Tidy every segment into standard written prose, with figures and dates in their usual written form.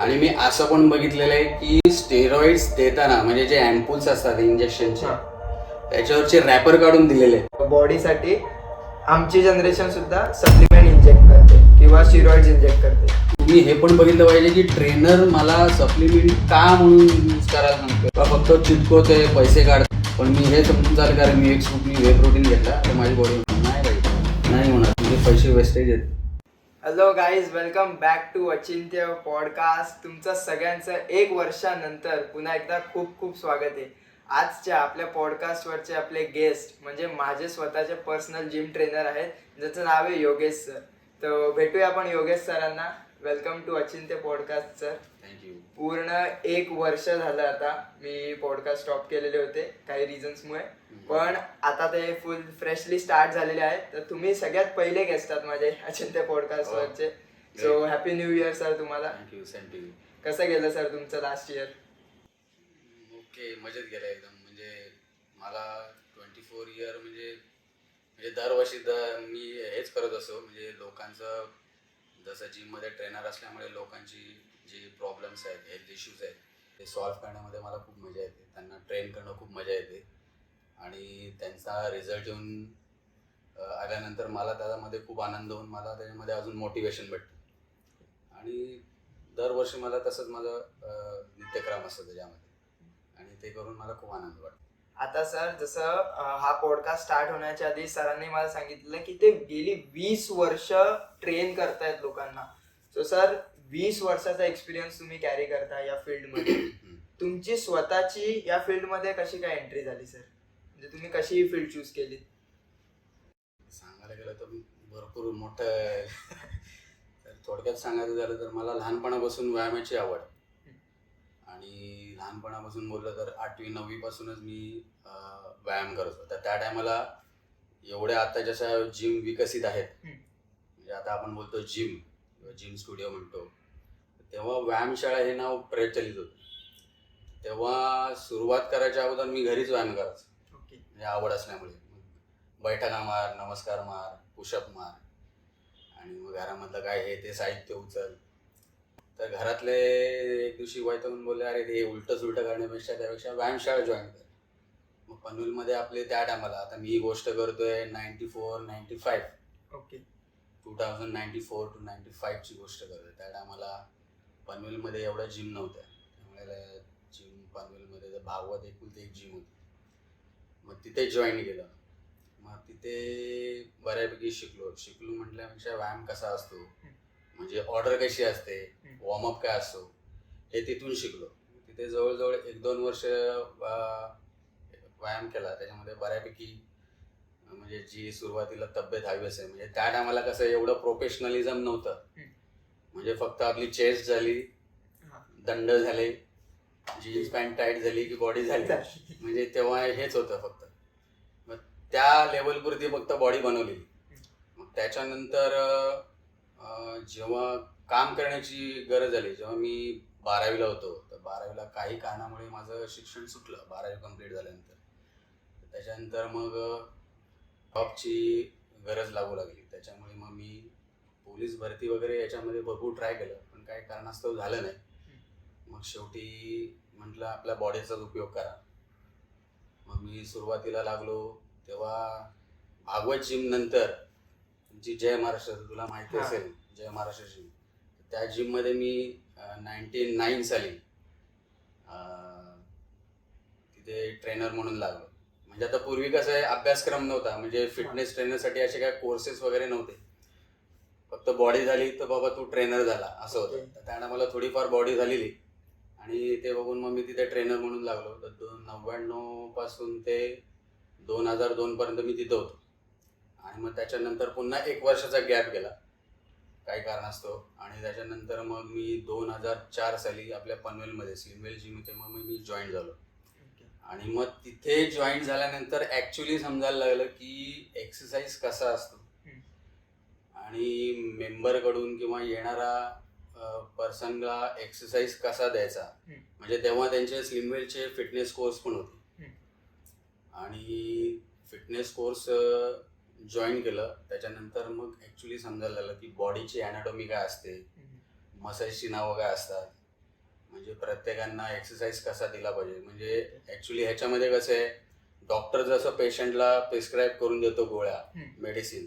आणि मी असं पण बघितलेलं आहे की स्टेरॉइड्स देताना म्हणजे जे अँपूल्स असतात इंजेक्शनचे त्याच्यावरचे रॅपर काढून दिलेले बॉडीसाठी आमची जनरेशन सुद्धा सप्लिमेंट इंजेक्ट करते किंवा स्टिरॉइड्स इंजेक्ट करते. तुम्ही हे पण बघितलं पाहिजे की ट्रेनर मला सप्लिमेंट का म्हणून यूज करायला सांगतो, फक्त चिटकवतोय पैसे काढतो. पण मी हे समजून चालेल कारण मी एक स्कूप वे प्रोटीन घेतला तर माझी बॉडी नाही पाहिजे नाही होणार, म्हणजे पैसे वेस्टेज आहेत. Hello guys, welcome back to Achintya podcast. तुमचं सगळ्यांचं एक वर्षानंतर पुन्हा एकदा खूप खूप स्वागत आहे. आजच्या आपल्या पॉडकास्टवरचे आपले गेस्ट म्हणजे माझे स्वतःचे पर्सनल जिम ट्रेनर आहेत, ज्याचं नाव आहे योगेश सर. तर भेटूया आपण योगेश सरांना. Welcome to Achintya podcast sir. Thank you. पूर्ण एक वर्ष झालं आता मी पॉडकास्ट स्टॉप केलेले होते काही रिझन्समुळे, पण आता ते फुल फ्रेशली स्टार्ट झालेले आहेत. तर तुम्ही सगळ्यात पहिले गेस्ट आहात माझे अचिंत्य पॉडकास्ट वरचे. So happy new year sir तुम्हाला. थँक्यू. Same to you. कसं गेलं सर तुमचं लास्ट इयर? ओके, मजेत गेलं एकदम. म्हणजे मला 24 इयर म्हणजे दरवर्षी मी हेच करत असो, म्हणजे लोकांचं जसं जिममध्ये ट्रेनर असल्यामुळे लोकांची जी प्रॉब्लेम्स आहेत, हेल्थ इश्यूज आहेत ते सॉल्व्ह करण्यामध्ये मला खूप मजा येते. त्यांना ट्रेन करणं खूप मजा येते आणि त्यांचा रिझल्ट येऊन आल्यानंतर मला त्यामध्ये खूप आनंद होऊन मला त्याच्यामध्ये अजून मोटिवेशन भेटतं आणि दरवर्षी मला तसंच माझं नित्यक्रम असतं त्याच्यामध्ये आणि ते करून मला खूप आनंद वाटतो. आता सर जसं हा पॉडकास्ट स्टार्ट होण्याच्या आधी सरांनी मला सांगितलं की ते गेली 20 वर्ष ट्रेन करतायत लोकांना. सो सर 20 वर्षाचा एक्सपिरियन्स तुम्ही कॅरी करता या फील्डमध्ये. तुमची स्वतःची या फील्डमध्ये कशी काय एंट्री झाली सर? म्हणजे तुम्ही कशी ही फील्ड चूज केली? सांगायला गेलं तर भरपूर मोठं तर थोडक्यात सांगायचं झालं तर मला लहानपणापासून व्यायामाची आवड आणि लहानपणापासून बोललं तर 8वी-9वी पासूनच मी व्यायाम करत होतो. तर त्या टायमाला एवढ्या आता जशा जिम विकसित आहेत, म्हणजे आता आपण बोलतो जिम किंवा जिम स्टुडिओ म्हणतो, तेव्हा व्यायामशाळा हे नाव प्रचलित होतं. तेव्हा सुरुवात करायच्या अगोदर मी घरीच व्यायाम करायचो, म्हणजे आवड असल्यामुळे. बैठका मार, नमस्कार मार, पुशअप मार आणि मग घरामधलं काय हे ते साहित्य उचल. तर घरातले एक दिवशी वैतागून बोलले, अरे ते उलटं सुलटं करण्यापेक्षा त्यापेक्षा व्यायामशाळा जॉईन कर. मग पनवेलमध्ये आपले त्या टायमाला, आता मी ही गोष्ट करतोय 94-95 ओके 2094 to 95 ची गोष्ट करतोय. त्या टायमाला पनवेलमध्ये एवढ्या जिम नव्हत्या, त्यामुळे जिम पनवेलमध्ये भागवत एकुलती एक जिम होती. मग तिथे जॉईन केलं. मग तिथे बऱ्यापैकी शिकलो म्हटल्यापेक्षा व्यायाम कसा असतो, म्हणजे ऑर्डर कशी असते, वॉर्मअप काय असतो हे तिथून शिकलो. तिथे जवळजवळ 1-2 वर्ष व्यायाम केला. त्याच्यामध्ये बऱ्यापैकी म्हणजे जी सुरुवातीला तब्येत हवी असेल, म्हणजे त्या टायमाला कसं एवढं प्रोफेशनलिझम नव्हतं, म्हणजे फक्त आपली चेस्ट झाली, दंड झाले, जीन्स पॅन्ट टाईट झाली की बॉडी झाली, म्हणजे तेव्हा हेच होतं फक्त. मग त्या लेवलपुरती फक्त बॉडी बनवलेली. मग त्याच्यानंतर जेव्हा काम करण्याची गरज आली, जेव्हा मी 12वीला होतो, तर 12वीला काही कारणामुळे माझं शिक्षण सुटलं 12वी कंप्लीट झाल्यानंतर. त्याच्यानंतर मग जॉबची गरज लागू लागली. त्याच्यामुळे मग मी पोलीस भरती वगैरे याच्यामध्ये भरपूर ट्राय केलं, पण काही कारणास्तव झालं नाही. मग शेवटी म्हटलं आपल्या बॉडीचाच उपयोग करा. मग मी सुरुवातीला लागलो तेव्हा भागवत जिम नंतर तुमची जय महाराष्ट्र, तुला माहिती असेल जय महाराष्ट्र जिम, त्या जिममध्ये मी 99 साली तिथे ट्रेनर म्हणून लागलो. म्हणजे आता पूर्वी कसं आहे, अभ्यासक्रम नव्हता, म्हणजे फिटनेस ट्रेनरसाठी असे काय कोर्सेस वगैरे नव्हते. फक्त बॉडी झाली तर बाबा तू ट्रेनर झाला असं होतं. तर त्यानं मला थोडीफार बॉडी झालेली आणि ते बघून मग मी तिथे ट्रेनर म्हणून लागलो. तर 99 पासून ते 2002 पर्यंत मी तिथं होतो. आणि मग त्याच्यानंतर पुन्हा 1 वर्षाचा गॅप गेला काही कारणास्तव, आणि त्याच्यानंतर मग मी 2004 साली आपल्या पनवेलमध्ये स्लिमवेल जिम इथे मग मी जॉईन झालो. आणि मग तिथे जॉईन झाल्यानंतर ॲक्च्युली समजायला लागलं की एक्सरसाइज कसा असतो आणि मेंबरकडून किंवा येणारा पर्सनला एक्सरसाइज कसा द्यायचा. म्हणजे तेव्हा त्यांचे स्लिमवेलचे फिटनेस कोर्स पण होते आणि फिटनेस कोर्स जॉईन केलं. त्याच्यानंतर मग ॲक्च्युली समजायला लागलं की बॉडीची ॲनाटॉमी काय असते, मसल्सची नावं काय असतात, म्हणजे प्रत्येकांना एक्सरसाइज कसा दिला पाहिजे. म्हणजे ऍक्च्युली ह्याच्यामध्ये कसं आहे, डॉक्टर जसं पेशंटला प्रिस्क्राईब करून देतो गोळ्या मेडिसिन,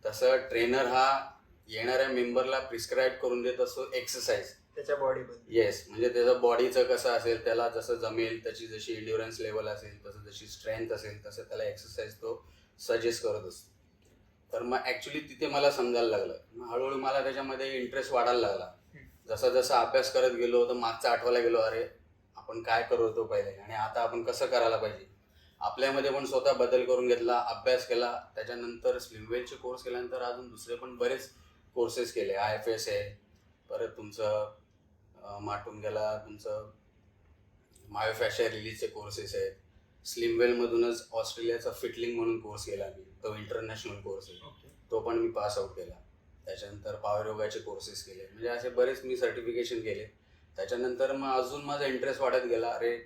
तसं ट्रेनर हा येणाऱ्या मेंबरला प्रिस्क्राईब करून देत असतो एक्सरसाइज त्याच्या बॉडीबद्दल. येस. म्हणजे त्याचं बॉडीचं कसं असेल, त्याला जसं जमेल, त्याची जशी इंड्युरन्स लेवल असेल, तसं जशी स्ट्रेंथ असेल, तसं त्याला एक्सरसाइज तो सजेस्ट करत असतो. तर मग ऍक्च्युली तिथे मला समजायला लागलं. मग हळूहळू मला त्याच्यामध्ये इंटरेस्ट वाढायला लागला. जसा जसा अभ्यास करत गेलो तर मागचा आठवायला गेलो, अरे आपण काय करत होतो पहिले आणि आता आपण कसं करायला पाहिजे. आपल्यामध्ये पण स्वतः बदल करून घेतला, अभ्यास केला. त्याच्यानंतर स्लिमवेलचे कोर्स केल्यानंतर अजून दुसरे पण बरेच कोर्सेस केले. IFS आहे, परत तुमचं माटून गेला तुमचं मायोफॅशिया रिलीजचे कोर्सेस आहेत. स्लिमवेलमधूनच ऑस्ट्रेलियाचा फिटलिंग म्हणून कोर्स केला मी, तो इंटरनॅशनल कोर्स आहे, तो पण मी पास आउट केला. त्याच्यानंतर पॉवर योगाचे कोर्सेस केले. म्हणजे असे बरेच मी सर्टिफिकेशन केले. त्याच्यानंतर मग अजून माझा इंटरेस्ट वाढत गेला. अरे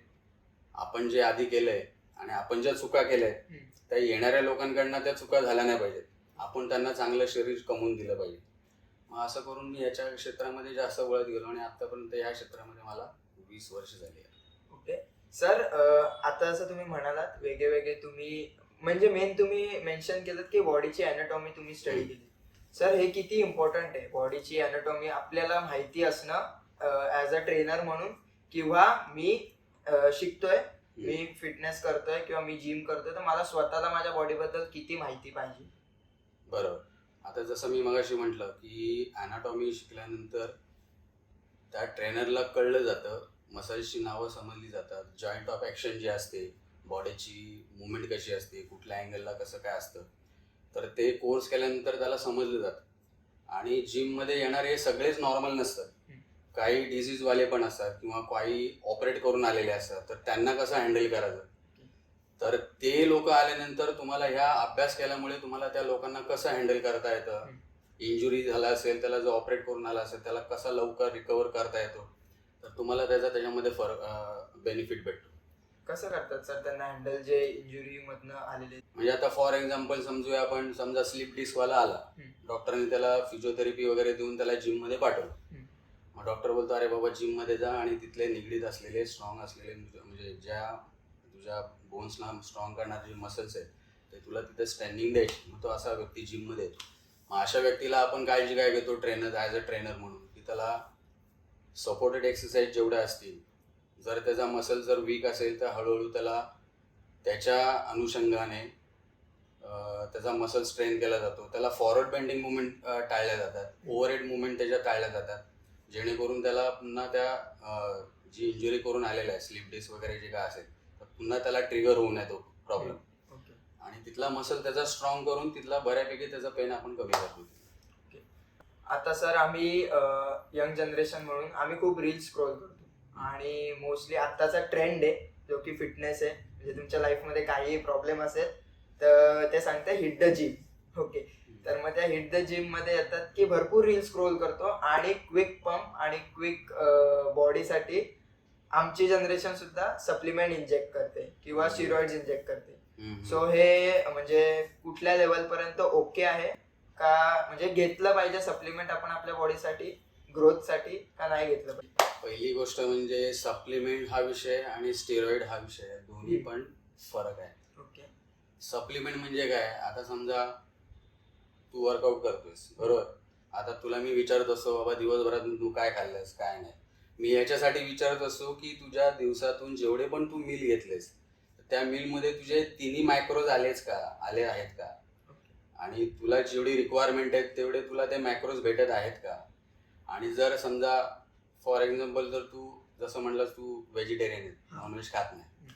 आपण जे आधी केलंय आणि आपण ज्या चुका केल्यात त्या येणाऱ्या लोकांकडनं त्या चुका झाल्या नाही पाहिजेत. आपण त्यांना चांगलं शरीर कमवून दिलं पाहिजे. मग असं करून मी याच्या क्षेत्रामध्ये जास्त वळत गेलो आणि आतापर्यंत या क्षेत्रामध्ये मला 20 वर्ष झाली. ओके सर, आता असं तुम्ही म्हणालात वेगळे वेगळे तुम्ही म्हणजे मेन तुम्ही मेन्शन केलं की बॉडीची अॅनाटॉमी तुम्ही स्टडी केली. सर हे किती इम्पॉर्टंट आहे बॉडीची अॅनाटॉमी आपल्याला माहिती असणं ॲज अ ट्रेनर म्हणून, किंवा मी शिकतोय, मी फिटनेस करतोय किंवा मी जिम करतोय, तर मला स्वतःला माझ्या बॉडीबद्दल किती माहिती पाहिजे. बरोबर. आता जसं मी मगाशी म्हटलं की अॅनाटॉमी शिकल्यानंतर त्या ट्रेनरला कळलं जातं, मसल्सची नावं समजली जातात, जॉईंट ऑफ ॲक्शन जी असते, बॉडीची मुवमेंट कशी असते, कुठल्या अँगलला कसं काय असतं, तर ते कोर्स केल्यानंतर त्याला समजलं जातं. आणि जिममध्ये येणारे सगळेच नॉर्मल नसतात. काही डिझीजवाले पण असतात किंवा काही ऑपरेट करून आलेले असतात, तर त्यांना कसं हँडल करायचं. तर ते लोक आल्यानंतर तुम्हाला ह्या अभ्यास केल्यामुळे तुम्हाला त्या लोकांना कसं हँडल करता येतं, इंजुरी झाला असेल त्याला जो ऑपरेट करून आला असेल त्याला कसा लवकर रिकवर करता येतो, तर तुम्हाला त्याच्यामध्ये फरक बेनिफिट भेटतो. कसं करतात सर त्यांना हँडल जे इंजुरी मधनं आलेले. म्हणजे आता फॉर एक्झाम्पल समजूया आपण, समजा स्लिप डिस्कवाला आला, डॉक्टरने त्याला फिजिओथेरपी वगैरे देऊन त्याला जिममध्ये पाठवलं. मग डॉक्टर बोलतो अरे बाबा जिममध्ये जा आणि तिथले निगडीत असलेले स्ट्रॉंग असलेले म्हणजे ज्या तुझ्या बोन्सला स्ट्रॉंग करणारे जे मसल्स आहेत ते तुला तिथे स्ट्रेनिंग द्यायची. मग तो असा व्यक्ती जिममध्ये येतो. मग अशा व्यक्तीला आपण काळजी काय घेतो ट्रेनर, ॲज अ ट्रेनर म्हणून, की त्याला सपोर्टेड एक्सरसाइज जेवढ्या असतील, जर त्याचा मसल जर वीक असेल तर हळूहळू त्याला त्याच्या अनुषंगाने त्याचा मसल स्ट्रेन केला जातो. त्याला फॉरवर्ड बेंडिंग मुवमेंट टाळल्या जातात, ओव्हरहेड मुवमेंट त्याच्या टाळल्या जातात, जेणेकरून त्याला पुन्हा त्या जी इंजुरी करून आलेला आहे स्लिप डिस्क वगैरे जे काय असेल तर पुन्हा त्याला ट्रिगर होऊ नये तो प्रॉब्लेम. आणि तिथला मसल त्याचा स्ट्रॉंग करून तिथला बऱ्यापैकी त्याचा पेन आपण कमी करतो. आता सर आम्ही यंग जनरेशन म्हणून आम्ही खूप रील्स स्क्रोल करतो आणि मोस्टली आत्ताचा ट्रेंड आहे जो की फिटनेस आहे. म्हणजे तुमच्या लाईफमध्ये काही प्रॉब्लेम असेल तर ते सांगते हिट द जिम. ओके, तर मग त्या हिट द जिम मध्ये येतात की भरपूर रील्स स्क्रोल करतो आणि क्विक पंप आणि क्विक बॉडीसाठी आमची जनरेशन सुद्धा सप्लिमेंट इंजेक्ट करते किंवा स्टिरॉइड्स इंजेक्ट करते. सो हे म्हणजे कुठल्या लेवल पर्यंत ओके आहे का, म्हणजे घेतलं पाहिजे सप्लिमेंट आपण आपल्या बॉडीसाठी ग्रोथसाठी का नाही घेतलं पाहिजे. पहिली गोष्ट म्हणजे सप्लिमेंट हा विषय आणि स्टेरॉइड हा विषय, दोन्ही पण फरक आहे. ओके, सप्लिमेंट म्हणजे काय, आता समजा तू वर्कआउट करतोयस बरोबर, आता तुला मी विचारत असतो बाबा दिवसभरात तू काय खाल्लंस काय नाही, मी याच्यासाठी विचारत असतो की तुझ्या दिवसातून जेवढे पण तू मील घेतलेस त्या मीलमध्ये तुझे तिन्ही मायक्रोज आले आहेत का, आणि तुला जेवढी रिक्वायरमेंट आहेत तेवढे तुला ते मॅक्रोज भेटत आहेत का. आणि जर समजा फॉर एक्झाम्पल जर तू जसं म्हणलास तू व्हेजिटेरियन आहे, नॉनव्हेज खात नाही,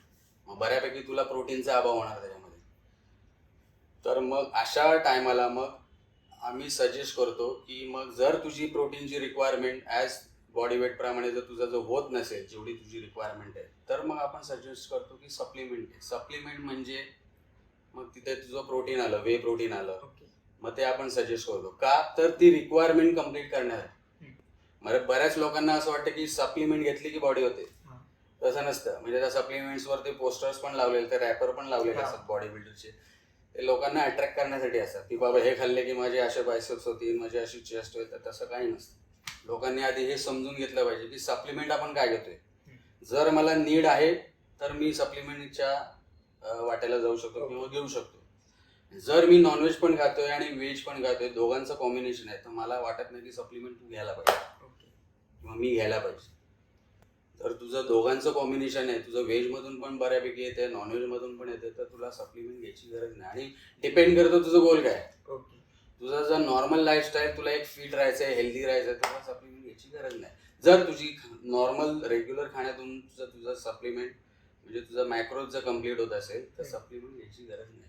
मग बऱ्यापैकी तुला प्रोटीनचा अभाव होणार त्याच्यामध्ये. तर मग अशा टायमाला मग आम्ही सजेस्ट करतो की मग जर तुझी प्रोटीनची रिक्वायरमेंट ॲज बॉडी वेट प्रमाणे जर तुझा जो होत नसेल जेवढी तुझी रिक्वायरमेंट आहे, तर मग आपण सजेस्ट करतो की सप्लिमेंट घे. सप्लिमेंट म्हणजे मग तिथे तुझं प्रोटीन आलं, वे प्रोटीन आलं, मग ते आपण सजेस्ट करतो का, तर ती रिक्वायरमेंट कम्प्लीट करण्यासाठी. मग बऱ्याच लोकांना असं वाटतं की सप्लिमेंट घेतली की बॉडी होते, तसं नसतं. म्हणजे त्या सप्लिमेंट्सवर ते पोस्टर्स पण लावलेले, ते रॅपर पण लावलेले असतात बॉडी बिल्डरचे, ते लोकांना अट्रॅक्ट करण्यासाठी असतात की बाबा हे खाल्ले की माझे असे बायसेप्स होतील, माझी अशी चेस्ट होईल, तर तसं काही नसतं. लोकांनी आधी हे समजून घेतलं पाहिजे की सप्लिमेंट आपण काय घेतोय. जर मला नीड आहे तर मी सप्लिमेंटच्या वाट्याला जाऊ शकतो किंवा घेऊ शकतो. जर मी नॉनव्हेज पण खातोय आणि व्हेज पण खातोय, दोघांचं कॉम्बिनेशन आहे, तर मला वाटत नाही की सप्लिमेंट तू घ्यायला पाहिजे किंवा मी घ्यायला पाहिजे. तर तुझं दोघांचं कॉम्बिनेशन आहे, तुझं व्हेजमधून पण बऱ्यापैकी येते, नॉनव्हेजमधून पण येते, तर तुला सप्लिमेंट घ्यायची गरज नाही. आणि डिपेंड करतं तुझं गोल काय. तुझं जर नॉर्मल लाईफस्टाईल, तुला एक फिट राहायचं आहे, हेल्दी राहायचं आहे, तुला सप्लिमेंट घ्यायची गरज नाही. जर तुझी नॉर्मल रेग्युलर खाण्यातून तुझं सप्लिमेंट म्हणजे तुझं मॅक्रोज जर कम्प्लीट होत असेल तर सप्लिमेंट घ्यायची गरज नाही.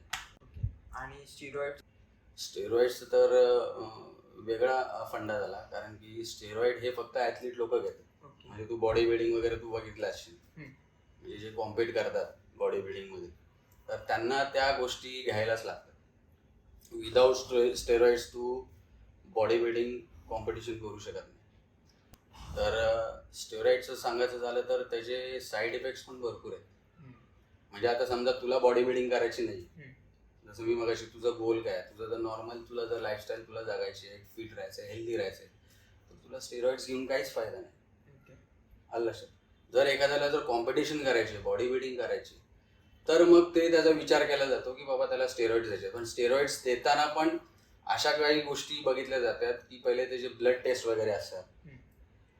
आणि स्टेरॉइड्स तर वेगळा फंडा झाला, कारण की स्टेरॉइड हे फक्त ॲथलीट लोक घेतात. म्हणजे तू बॉडी बिल्डिंग वगैरे तू बघितलं असशील, म्हणजे जे कॉम्पीट करतात बॉडी बिल्डिंगमध्ये, तर त्यांना त्या गोष्टी घ्यायलाच लागतात. विदाऊट स्टेरॉइड्स तू बॉडी बिल्डिंग कॉम्पिटिशन करू शकत नाही. तर स्टेरॉइडचं सांगायचं झालं तर त्याचे साईड इफेक्ट्स पण भरपूर आहेत. म्हणजे आता समजा तुला बॉडी बिल्डिंग करायची नाही, जसं मी मगाशी, तुझं गोल काय, तुझं जर नॉर्मल, तुला जर लाईफस्टाईल तुला जगायची आहे, फिट राहायचं आहे, हेल्दी राहायचं आहे, तर तुला स्टेरॉइड्स घेऊन काहीच फायदा नाही. जर एखाद्याला जर कॉम्पिटिशन करायची, बॉडी बिल्डिंग करायची, तर मग ते त्याचा विचार केला जातो की बाबा त्याला स्टेरॉइड्स द्यायचे. पण स्टेरॉइड्स देताना पण अशा काही गोष्टी बघितल्या जातात की पहिले त्याचे ब्लड टेस्ट वगैरे असतात.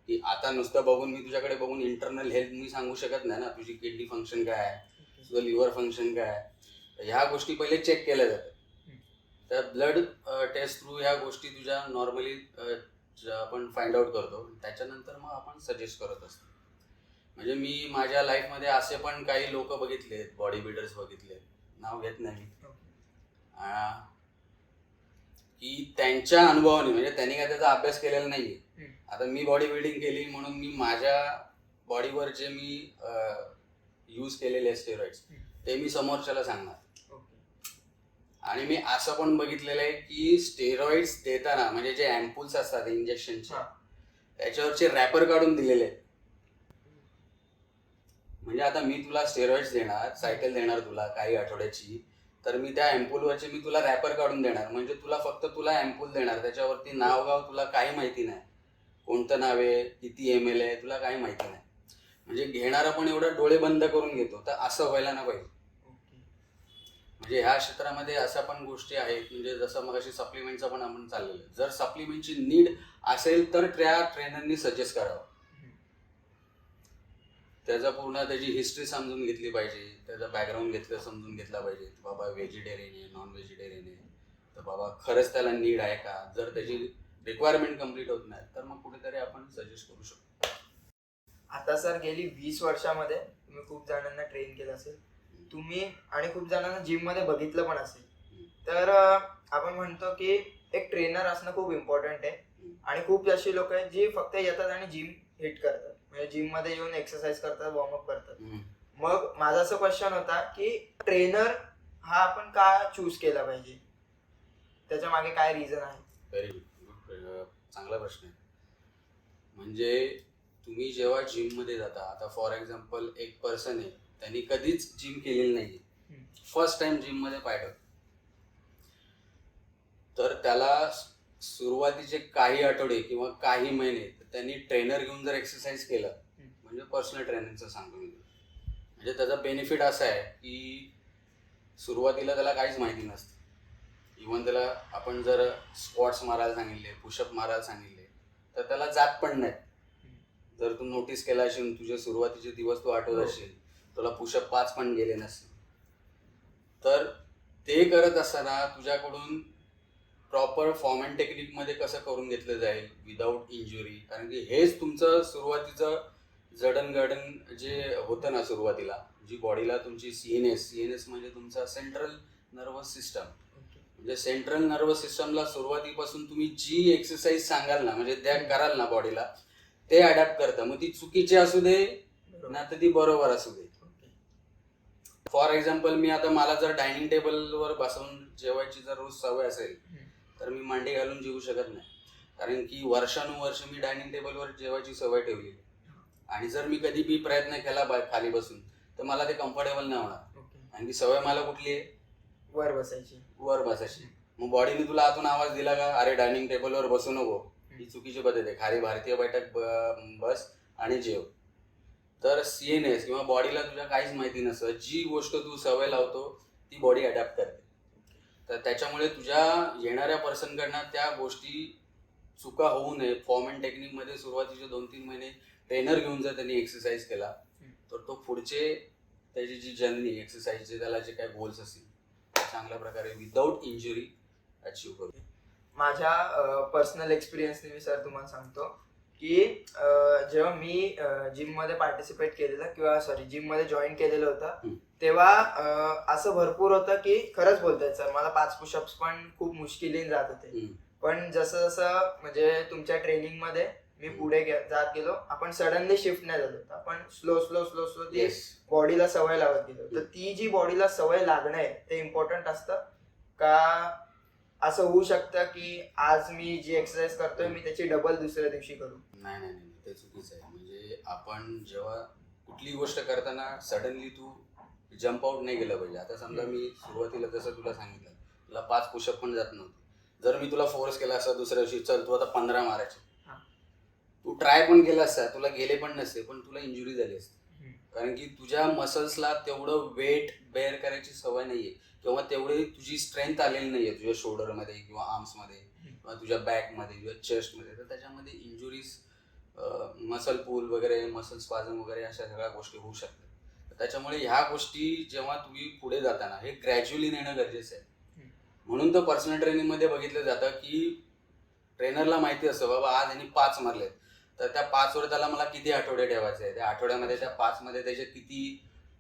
की आता नुसतं बघून, मी तुझ्याकडे बघून इंटरनल हेल्थ मी सांगू शकत नाही ना, तुझी किडनी फंक्शन काय आहे, तुझं लिव्हर फंक्शन काय आहे, ह्या गोष्टी पहिले चेक केल्या जातात. त्या ब्लड टेस्ट थ्रू ह्या गोष्टी तुझ्या नॉर्मली आपण फाइंड आउट करतो, त्याच्यानंतर मग आपण सजेस्ट करत असतो. म्हणजे मी माझ्या लाईफमध्ये असे पण काही लोक बघितले, बॉडी बिल्डर्स बघितले, नाव घेत नाही, की त्यांच्या अनुभवाने, म्हणजे त्यांनी काय त्याचा अभ्यास केलेला नाहीये. आता मी बॉडी बिल्डिंग केली म्हणून मी माझ्या बॉडीवर जे मी यूज केलेले स्टेरॉइड्स ते मी समोरच्याला सांगणार. आणि मी असं पण बघितलेलं आहे की स्टेरॉइड्स देताना, म्हणजे जे अँपूल्स असतात इंजेक्शनचे, त्याच्यावरचे रॅपर काढून दिलेले आहेत. म्हणजे आता मी तुला स्टेरॉइड्स देणार, सायकल देणार तुला काही आठवड्याची, तर मी त्या अँपूलवरचे मी तुला रॅपर काढून देणार. म्हणजे तुला फक्त अँपूल देणार, त्याच्यावरती नाव गाव तुला काही माहिती नाही, कोणतं नाव आहे, किती ml आहे, तुला काही माहिती नाही. म्हणजे घेणारा पण एवढा डोळे बंद करून घेतो. तर असं व्हायला ना पाहिजे. म्हणजे ह्या क्षेत्रामध्ये अशा पण गोष्टी आहेत, म्हणजे जसं मग अशी सप्लिमेंटचं पण आपण चाललेलं आहे. जर सप्लिमेंटची नीड असेल तर त्या ट्रेनरनी सजेस्ट करावं. त्याचा पूर्ण त्याची हिस्ट्री समजून घेतली पाहिजे, त्याचा बॅकग्राऊंड समजून घेतला पाहिजे. बाबा व्हेजिटेरियन आहे, नॉन व्हेजिटेरियन आहे, तर बाबा खरंच त्याला नीड आहे का. जर त्याची रिक्वायरमेंट कम्प्लीट होत नाही तर मग कुठेतरी आपण सजेस्ट करू शकतो. आता सर गेली 20 वर्षामध्ये तुम्ही खूप जणांना ट्रेन केलं असेल, तुम्ही आणि खूप जणांना जिम मध्ये बघितलं पण असेल, तर आपण म्हणतो की एक ट्रेनर असणं खूप इम्पॉर्टंट आहे. आणि खूप अशी लोक आहेत जी फक्त येतात आणि जिम हिट करतात, म्हणजे जिम मध्ये येऊन एक्सरसाइज करतात, वॉर्मअप करतात. मग माझा असं क्वेश्चन होता की ट्रेनर हा आपण का चूज केला पाहिजे, त्याच्या मागे काय रिझन आहे? व्हेरी गुड, चांगला प्रश्न आहे. म्हणजे तुम्ही जेव्हा जिम मध्ये जाता, आता फॉर एक्झाम्पल एक पर्सन आहे, त्यांनी कधीच जिम केलेली नाहीये, फर्स्ट टाइम जिम मध्ये पाय टाकतो, तर त्याला सुरुवातीचे काही आठवडे किंवा काही महिने त्यांनी ट्रेनर घेऊन जर एक्सरसाइज केलं, म्हणजे पर्सनल ट्रेनरचं सांगतो मी, म्हणजे त्याचा बेनिफिट असा आहे की सुरुवातीला त्याला काहीच माहिती नसतं. इव्हन त्याला आपण जर स्क्वॉट्स मारायला सांगितले, पुशअप मारायला सांगितले, तर त्याला जात पण नाही. जर तू नोटीस केला असेल, तुझे सुरुवातीचे दिवस तू आठवत असेल, तुला पुशअप 5 पण गेले नसतील. तर ते करत असताना तुझ्याकडून प्रॉपर फॉर्म अँड टेक्निकमध्ये कसं करून घेतलं जाईल विदाऊट इंजुरी, कारण की हेच तुमचं सुरुवातीचं जडणघडण जे होतं ना सुरुवातीला, जी बॉडीला तुमची सीएनएस म्हणजे तुमचा सेंट्रल नर्वस सिस्टम, म्हणजे सेंट्रल नर्वस सिस्टमला सुरुवातीपासून तुम्ही जी एक्सरसाइज सांगाल ना, म्हणजे त्या कराल ना बॉडीला, ते अडॅप्ट करतं. मग ती चुकीची असू दे ना तर ती बरोबर असू दे. फॉर एक्झाम्पल, मी आता मला जर डायनिंग टेबलवर बसवून जेवायची जर रोज सवय असेल, तर मी मांडी घालून जेवू शकत नाही, कारण की वर्षानुवर्ष मी डायनिंग टेबलवर जेवायची सवय ठेवली. आणि जर मी कधी बी प्रयत्न केला खाली बसून, तर मला ते कम्फर्टेबल नाही होणार. आणि ती सवय मला कुठली आहे, वर बसायची. मग बॉडीने तुला आतून आवाज दिला का, अरे डायनिंग टेबलवर बसू नको, ही चुकीची पद्धत आहे. खाली भारतीय बैठक बस आणि जेव. तर CNS किंवा बॉडीला तुझ्या काहीच माहिती नसतं, जी गोष्ट तू सवय लावतो ती बॉडी अडॅप्ट करते. तर त्याच्यामुळे तुझ्या येणाऱ्या पर्सनकडनं त्या गोष्टी चुका होऊ नये. फॉर्म अँड टेक्निकमध्ये सुरुवातीचे 2-3 महिने ट्रेनर घेऊन जर त्यांनी एक्सरसाइज केला तर तो पुढचे त्याची जी जर्नी एक्सरसाइजचे त्याला जे काही गोल्स असतील ते चांगल्या प्रकारे विदाऊट इंजुरी अचीव करू. माझ्या पर्सनल एक्सपिरियन्सने मी सर तुम्हाला सांगतो की जेव्हा मी जिममध्ये पार्टिसिपेट केलेलं किंवा जिममध्ये जॉईन केलेलं होतं तेव्हा असं भरपूर होतं की खरंच बोलतायत सर, मला 5 पुशअप्स पण खूप मुश्किलीने जात होते. पण जसं जसं म्हणजे तुमच्या ट्रेनिंगमध्ये मी पुढे जात गेलो, आपण सडनली शिफ्ट नाही झालो, आपण स्लो स्लो स्लो स्लो ती बॉडीला सवय लावत गेलो. तर ती जी बॉडीला सवय लागणं आहे ते इम्पॉर्टंट असतं का? असं होऊ शकतं की आज मी जी एक्सरसाइज करतोय मी त्याची डबल दुसऱ्या दिवशी करू? नाही नाही नाही, ते चुकीचं आहे. म्हणजे आपण जेव्हा कुठली गोष्ट करताना सडनली तू जम्प आउट नाही केलं पाहिजे. आता समजा मी सुरुवातीला जसं तुला सांगितलं, तुला 5 पुशअप पण जात नव्हते. जर मी तुला फोर्स केला असता दुसऱ्या दिवशी, चल तू आता 15 मारायचे, तू ट्राय पण केला असता, तुला गेले पण नसते, पण तुला इंजुरी झाली असते. कारण की तुझ्या मसल्सला तेवढं वेट बेअर करायची सवय नाहीये किंवा तेवढी तुझी स्ट्रेंथ आलेली नाहीये तुझ्या शोल्डरमध्ये किंवा आर्म्समध्ये किंवा तुझ्या बॅकमध्ये किंवा चेस्टमध्ये. तर त्याच्यामध्ये इंजुरीज, मसल पूल वगैरे, मसल स्पाझम वगैरे अशा सगळ्या गोष्टी होऊ शकतात. त्याच्यामुळे ह्या गोष्टी जेव्हा तुम्ही पुढे जाताना हे ग्रॅज्युअली नेणं गरजेचं आहे. म्हणून तर पर्सनल ट्रेनिंगमध्ये बघितलं जातं की ट्रेनरला माहिती असतं बाबा आज यांनी 5 मारलेत, तर त्या 5 वर त्याला मला किती आठवडे ठेवायचे आहे, त्या आठवड्यामध्ये त्या 5 मध्ये त्याचे किती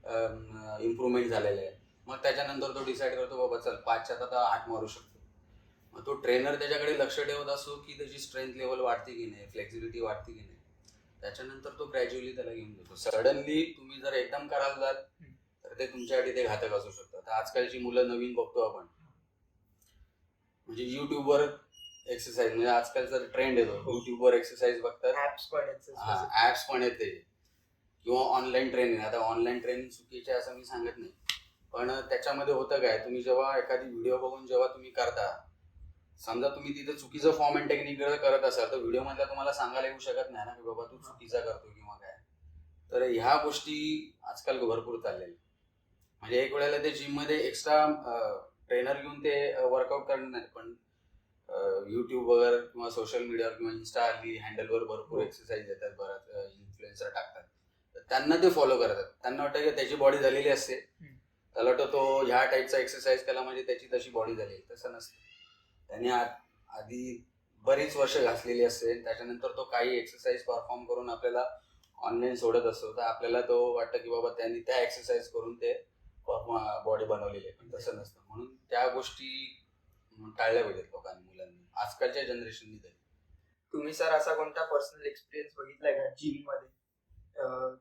इम्प्रूव्हमेंट झालेले आहे. मग त्याच्यानंतर तो डिसाईड करतो बाबा चल 5च्यात आता 8 मारू शकतो. मग तो ट्रेनर त्याच्याकडे लक्ष ठेवत असतो की त्याची स्ट्रेंथ लेवल वाढते की नाही, फ्लेक्सिबिलिटी वाढते की नाही. त्याच्यानंतर तो ग्रॅज्युअली त्याला घेऊन जातो. सडनली तुम्ही जर एकदम करायला जाल तर ते तुमच्यासाठी ते घातक असू शकतं. तर आजकालची मुलं नवीन बघतो आपण, म्हणजे युट्यूबवर एक्सरसाइज, म्हणजे आजकालचा ट्रेंड येतो युट्यूबवर एक्सरसाइज बघतात. ऍप्स पण येते किंवा ऑनलाईन ट्रेनिंग. आता ऑनलाईन ट्रेनिंग चुकीचे असं मी सांगत नाही, पण त्याच्यामध्ये होतं काय, तुम्ही जेव्हा एखादी व्हिडिओ बघून जेव्हा तुम्ही करता, समजा तुम्ही तिथे चुकीचं फॉर्म अँड टेक्निक करत असाल तर व्हिडिओ मधला तुम्हाला सांगायला येऊ शकत नाही ना की बाबा तू चुकीचा करतो किंवा काय. तर ह्या गोष्टी आजकाल भरपूर चाललेल्या. म्हणजे एक वेळेला ते जिम मध्ये एक्स्ट्रा ट्रेनर घेऊन ते वर्कआउट करणं नाही, पण युट्यूबवर किंवा सोशल मीडियावर किंवा इन्स्टा हँडलवर भरपूर एक्सरसाइज येतात, बराच इन्फ्लुएन्सर टाकतात, तर त्यांना ते फॉलो करतात. त्यांना वाटतं की त्याची बॉडी झालेली असते, त्याला वाटतं तो ह्या टाईपचा एक्सरसाइज केला म्हणजे त्याची तशी बॉडी झाली. तसं नसतं. त्यांनी आधी बरीच वर्ष घासलेली असते, त्याच्यानंतर तो काही एक्सरसाइज परफॉर्म करून आपल्याला ऑनलाईन सोडत असतो, तर आपल्याला तो वाटतं की बाबा त्यांनी त्या एक्सरसाइज करून ते बॉडी बनवलेली आहे. पण तसं नसतं. म्हणून त्या गोष्टी टाळल्या पाहिजेत लोकांनी, मुलांनी, आजकालच्या जनरेशननी तरी. तुम्ही सर असा कोणता पर्सनल एक्सपिरियन्स बघितलाय का जिम मध्ये,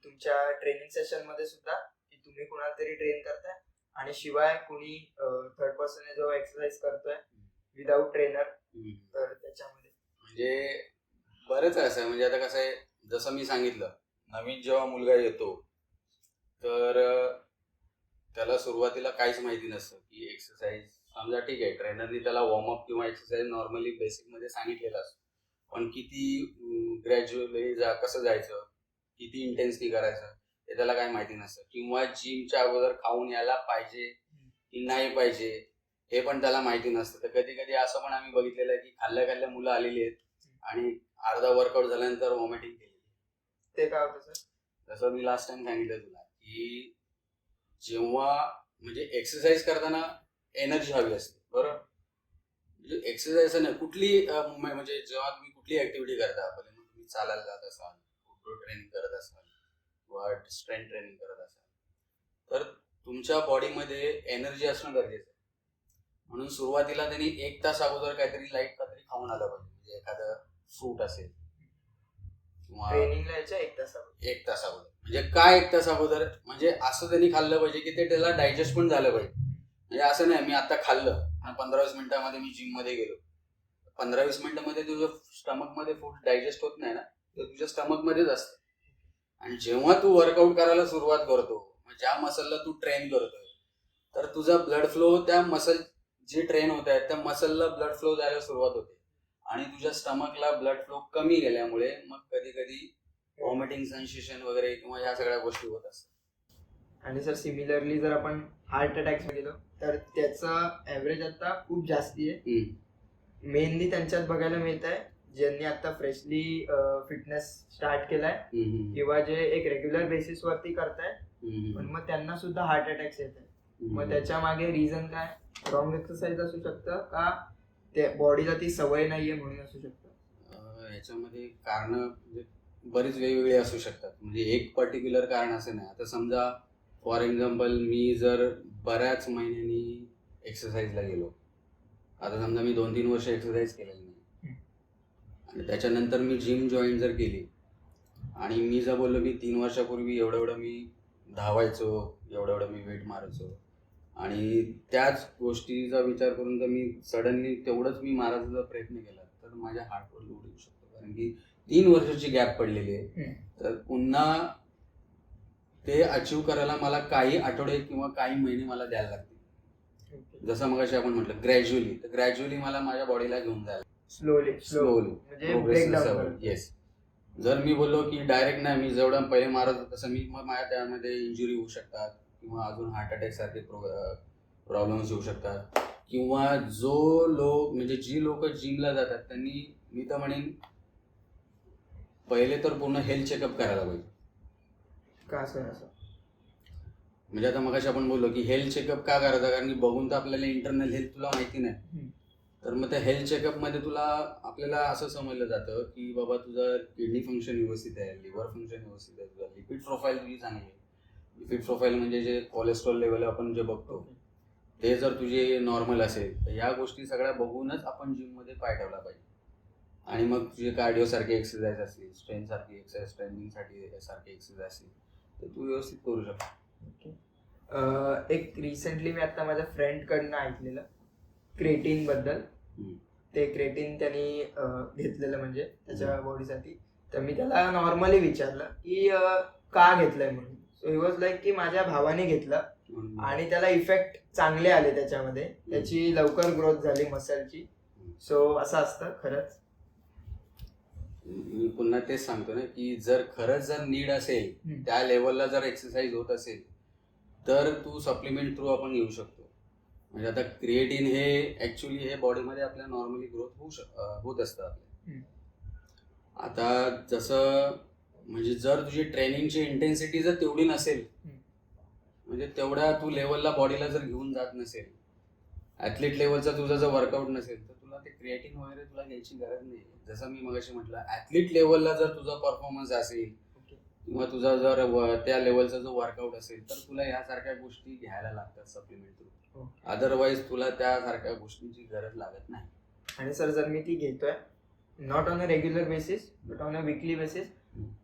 तुमच्या ट्रेनिंग सेशन मध्ये सुद्धा, की तुम्ही कोणाला तरी ट्रेन करताय आणि शिवाय कोणी थर्ड पर्सन जो एक्सरसाइज करतोय विदाउट ट्रेनर, तर त्याच्यामध्ये म्हणजे बरंच असं आहे. म्हणजे आता कसं आहे, जसं मी सांगितलं, नवीन जेव्हा मुलगा येतो तर त्याला सुरुवातीला काहीच माहिती नसतं की एक्सरसाइज, समजा ठीक आहे ट्रेनरनी त्याला वॉर्मअप किंवा एक्सरसाइज नॉर्मली बेसिकमध्ये सांगितलेलं असतं, पण किती ग्रॅज्युअली कसं जायचं, किती इंटेन्सिटी करायचं हे त्याला काही माहिती नसतं. किंवा जिमच्या अगोदर खाऊन यायला पाहिजे की नाही पाहिजे हे पण त्याला माहिती नसतं. तर कधी कधी असं पण आम्ही बघितलेलं आहे की खाल्ल्या मुलं आलेली आहेत आणि अर्धा वर्कआउट झाल्यानंतर वॉमिटिंग केली. ते काय होतं सर? जसं मी लास्ट टाइम सांगितलं तुला की जेव्हा म्हणजे एक्सरसाइज करताना एनर्जी हवी असते, बरोबर. म्हणजे एक्सरसाइज नाही, कुठली म्हणजे जेव्हा तुम्ही कुठली ऍक्टिव्हिटी करता, भले मग तुम्ही चालायला जात असाल, फुटबॉल ट्रेनिंग करत असाल किंवा स्ट्रेंथ ट्रेनिंग करत असाल, तर तुमच्या बॉडीमध्ये एनर्जी असणं गरजेचं आहे. म्हणून सुरुवातीला त्यांनी 1 तास अगोदर काहीतरी लाईट काहीतरी खाऊन आलं पाहिजे. म्हणजे एखादं फ्रूट असेल किंवा ट्रेनिंगला यायच्या 1 तास अगोदर. 1 तास अगोदर म्हणजे काय 1 तास अगोदर, म्हणजे असं त्यांनी खाल्लं पाहिजे की ते त्याला डायजेस्ट पण झालं पाहिजे. म्हणजे असं नाही मी आता खाल्लं आणि 15-20 मिनिटांमध्ये मी जिम मध्ये गेलो, 15-20 मिनिटांमध्ये तुझं स्टमक मध्ये फूड डायजेस्ट होत नाही ना, तर तुझ्या स्टमक मध्येच असतं. आणि जेव्हा तू वर्कआउट करायला सुरुवात करतो, ज्या मसलला तू ट्रेन करतोय, तर तुझा ब्लड फ्लो त्या मसल जे ट्रेन होत आहेत त्या मसलला ब्लड फ्लो द्यायला सुरुवात होते आणि तुझ्या स्टमकला ब्लड फ्लो कमी गेल्यामुळे मग कधी कधी व्हॉमिटिंग सेन्सेशन वगैरे किंवा ह्या सगळ्या गोष्टी होत असतात. आणि सर सिमिलरली जर आपण हार्ट अटॅक्स गेलो तर त्याचं ॲव्हरेज आता खूप जास्ती आहे. मेनली त्यांच्यात बघायला मिळत आहे ज्यांनी आता फ्रेशली फिटनेस स्टार्ट केलाय किंवा जे एक रेग्युलर बेसिस वरती करताय पण मग त्यांना सुद्धा हार्ट अटॅक्स येत आहे. मग त्याच्या मागे रिझन काय? रॉंग एक्सरसाइज असू शकतं का त्या बॉडीला ती सवय नाहीये म्हणून असू शकतं? याच्यामध्ये कारण बरीच वेगवेगळी असू शकतात. म्हणजे एक पर्टिक्युलर कारण असं नाही. आता समजा फॉर एक्झाम्पल मी जर बऱ्याच महिन्यांनी एक्सरसाइजला गेलो, आता समजा मी 2-3 वर्ष एक्सरसाइज केलेली नाही आणि त्याच्यानंतर मी जिम जॉईन जर केली आणि मी जर बोललो की 3 वर्षापूर्वी एवढं मी धावायचो, एवढं मी वेट मारायचो आणि त्याच गोष्टीचा विचार करून जर मी सडनली तेवढंच मी मारायचा प्रयत्न केला तर माझ्या हार्टवर लोड येऊ शकतो. कारण की 3 वर्षाची गॅप पडलेली आहे. तर पुन्हा ते अचीव करायला मला काही आठवडे किंवा काही महिने मला द्यायला लागतील. जसं मगाशी आपण म्हटलं ग्रॅज्युअली मला माझ्या बॉडीला घेऊन जायला स्लोली म्हणजे ब्रेकडाऊन. येस. जर मी बोललो की डायरेक्ट नाही, मी जेवढं पहिले मारत होतो तसं मी मग माझ्या त्यामध्ये इंजुरी होऊ शकतात किंवा अजून हार्ट अटॅक सारखे प्रॉब्लेम्स येऊ शकतात. किंवा जी लोक जिमला जातात त्यांनी मी तर म्हणेन पहिले तर पूर्ण हेल्थ चेकअप करायला पाहिजे. का सर असं? म्हणजे आता मगाशी आपण बोललो की हेल्थ चेकअप का करायचं? कारण की बघून तर आपल्याला इंटरनल हेल्थ तुला माहिती नाही. तर मग त्या हेल्थ चेकअपमध्ये आपल्याला असं समजलं जातं की बाबा तुझं किडनी फंक्शन व्यवस्थित आहे, लिव्हर फंक्शन व्यवस्थित आहे, तुझा लिपिड प्रोफाईल तुझी चांगली आहे. लिपिड प्रोफाईल म्हणजे जे कोलेस्ट्रॉल लेवल आपण जे बघतो ते जर तुझे नॉर्मल असेल तर ह्या गोष्टी सगळ्या बघूनच आपण जिममध्ये पाय ठेवला पाहिजे. आणि मग तुझे कार्डिओ सारखी एक्सरसाइज असतील, स्ट्रेंथ सारखी एक्सरसाइज, स्ट्रेंथिंग साठी सारखी एक्सरसाइज असतील तर तू व्यवस्थित करू शकतो. एक रिसेंटली मी आता माझ्या फ्रेंड कडनं ऐकलेलं क्रेटीन बद्दल. ते क्रेटीन त्यांनी घेतलेलं म्हणजे त्याच्या बॉडीसाठी. तर मी त्याला नॉर्मली विचारलं की का घेतलंय म्हणून. सो ही वॉज लाईक की माझ्या भावाने घेतलं आणि त्याला इफेक्ट चांगले आले त्याच्यामध्ये. त्याची लवकर ग्रोथ झाली मसलची. सो असं असतं खरंच. मी पुन्हा तेच सांगतो ना की जर खरंच जर नीड असेल त्या लेवलला जर एक्सरसाइज होत असेल तर तू सप्लिमेंट थ्रू आपण घेऊ शकतो. म्हणजे आता क्रिएटिन हे ऍक्च्युली हे बॉडीमध्ये आपल्या नॉर्मली ग्रोथ होत असतं आपल्या. आता जसं म्हणजे जर तुझी ट्रेनिंगची इंटेन्सिटी जर तेवढी नसेल, म्हणजे तेवढ्या तू लेवलला बॉडीला जर घेऊन जात नसेल, ऍथलीट लेवलचा तुझा जर वर्कआउट नसेल तर तुला ते क्रिएटिन वगैरे तुला घ्यायची गरज नाही. जसं मी मगाशी म्हटलं ऍथलीट लेवलला जर तुझा परफॉर्मन्स असेल किंवा तुझा जर त्या लेवलचा जो वर्कआउट असेल तर तुला ह्यासारख्या गोष्टी घ्यायला लागतात सप्लिमेंट थ्रू. अदरवाईज तुला त्यासारख्या गोष्टींची गरज लागत नाही. आणि सर जर मी ती घेतोय not on a regular basis but on a weekly basis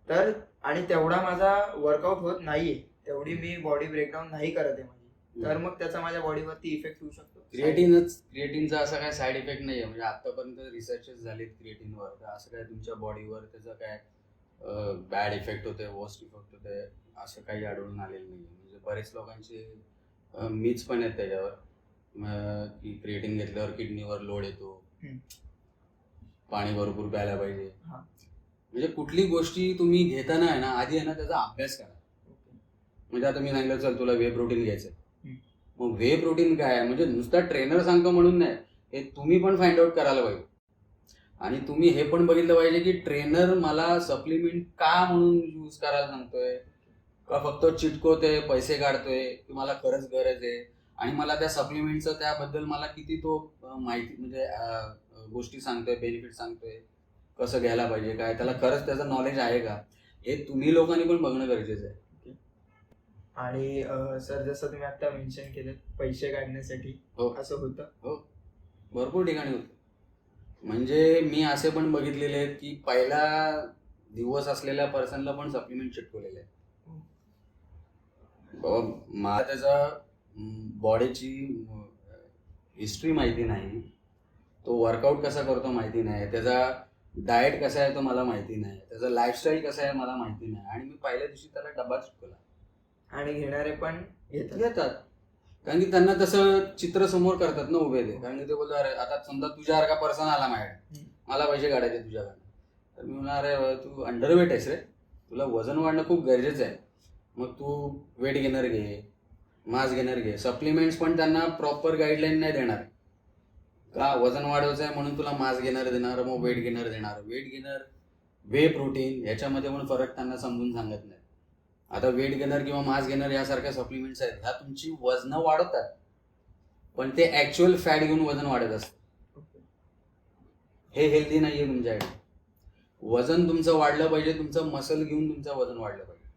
तर आणि तेवढा माझा वर्कआउट होत नाहीये, तेवढी मी बॉडी ब्रेकडाऊन नाही करत आहे माझी, तर मग त्याचा माझ्या बॉडीवरती इफेक्ट होऊ शकतो? क्रिएटिनचा असा काय साईड इफेक्ट नाहीये. म्हणजे आतापर्यंत रिसर्चेस झालेत क्रिएटिनवर, तर असं काय तुमच्या बॉडीवर त्याचा काय बॅड इफेक्ट होते, वर्स्ट इफेक्ट होते असं काही आढळून आलेलं नाही. म्हणजे बरेच लोकांचे मीच पण आहेत त्याच्यावर की क्रिएटिन घेतल्यावर किडनीवर लोड येतो, पाणी भरपूर प्यायला पाहिजे. म्हणजे कुठली गोष्टी तुम्ही घेताना आहे ना आधी आहे ना त्याचा अभ्यास करा. म्हणजे आता मी सांगितलं चल तुला वे प्रोटीन घ्यायचंय, मग वे प्रोटीन काय आहे म्हणजे नुसता ट्रेनर सांगतो म्हणून नाही, हे तुम्ही पण फाइंड आउट करायला पाहिजे. आणि तुम्ही हे पण बघितलं पाहिजे की ट्रेनर मला सप्लिमेंट का म्हणून यूज करायला सांगतोय, का फक्त चिटकवतोय, पैसे काढतोय, की मला खरंच गरज आहे आणि मला त्या सप्लिमेंटचं त्याबद्दल मला किती तो माहिती म्हणजे गोष्टी सांगतोय, बेनिफिट सांगतोय, कसं घ्यायला पाहिजे, काय त्याला खरंच त्याचं नॉलेज आहे का, हे तुम्ही लोकांनी पण बघणं गरजेचं आहे. आणि सर जसं तुम्ही आता मेन्शन केलं पैसे काढण्यासाठी असं होतं? हो, भरपूर ठिकाणी होतं. म्हणजे मी असे पण बघितलेले आहेत की पहिला दिवस असलेल्या पर्सनला पण सप्लिमेंट चिटकवलेले आहे. मला त्याचा बॉडीची हिस्ट्री माहिती नाही, तो वर्कआउट कसा करतो माहिती नाही, त्याचा डाएट कसा आहे तो मला माहिती नाही, त्याचा लाईफस्टाईल कसा आहे मला माहिती नाही, आणि मी पहिल्या दिवशी त्याला डबा चिटकवला. आणि घेणारे पण घेतात कारण की त्यांना तसं चित्र समोर करतात ना उभे ते. कारण की ते बोलतात अरे आता समजा तुझ्यासारखा पर्सन आला माझ्याकडे मला पैसे काढायचे तुझ्याकडनं. तर मी म्हणणार अरे तू अंडरवेट आहेस रे, तुला वजन वाढणं खूप गरजेचं आहे. मग तू वेट गेनर घे, मास गेनर घे. सप्लिमेंट्स पण त्यांना प्रॉपर गाईडलाईन नाही देणार का वजन वाढवायचं आहे म्हणून तुला मास गेनर देणार, मग वेट गेनर देणार. वेट गेनर, वे प्रोटीन ह्याच्यामध्ये पण फरक त्यांना समजून सांगत नाही. आता वेट गेनर किंवा मास गेनर यासारख्या सप्लिमेंट्स आहेत, ह्या तुमची वजनं वाढवतात, पण ते ऍक्च्युअल फॅट घेऊन वजन वाढत असतं. हे हेल्दी नाहीये तुमच्याकडे. वजन तुमचं वाढलं पाहिजे, तुमचं मसल घेऊन तुमचं वजन वाढलं पाहिजे.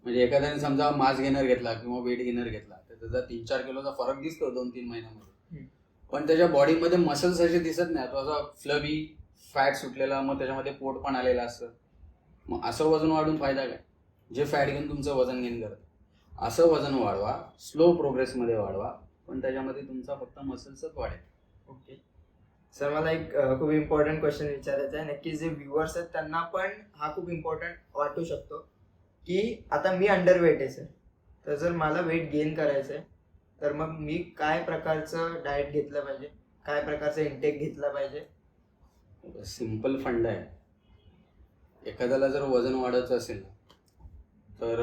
म्हणजे एखाद्याने समजा मास गेनर घेतला किंवा वेट गेनर घेतला तर त्याचा 3-4 किलोचा फरक दिसतो 2-3 महिन्यामध्ये, पण त्याच्या बॉडीमध्ये मसल्स असे दिसत नाही. तो असा फ्लबी फॅट सुटलेला, मग त्याच्यामध्ये पोट पण आलेला असतं. मग असं वजन वाढून फायदा काय? जे फॅट घेऊन तुमचं वजन गेन करतं. असं वजन वाढवा, स्लो प्रोग्रेसमध्ये वाढवा, पण त्याच्यामध्ये तुमचा फक्त मसल्सच वाढेल. ओके सर, मला एक खूप इम्पॉर्टंट क्वेश्चन विचारायचा आहे. नक्की जे व्ह्युअर्स आहेत त्यांना पण हा खूप इम्पॉर्टंट वाटू शकतो की आता मी अंडरवेट आहे सर, तर जर मला वेट गेन करायचं आहे तर मग मी काय प्रकारचं डाएट घेतलं पाहिजे, काय प्रकारचं इंटेक घेतलं पाहिजे? सिम्पल फंड आहे. एखाद्याला जर वजन वाढवायचं असेल ना, तर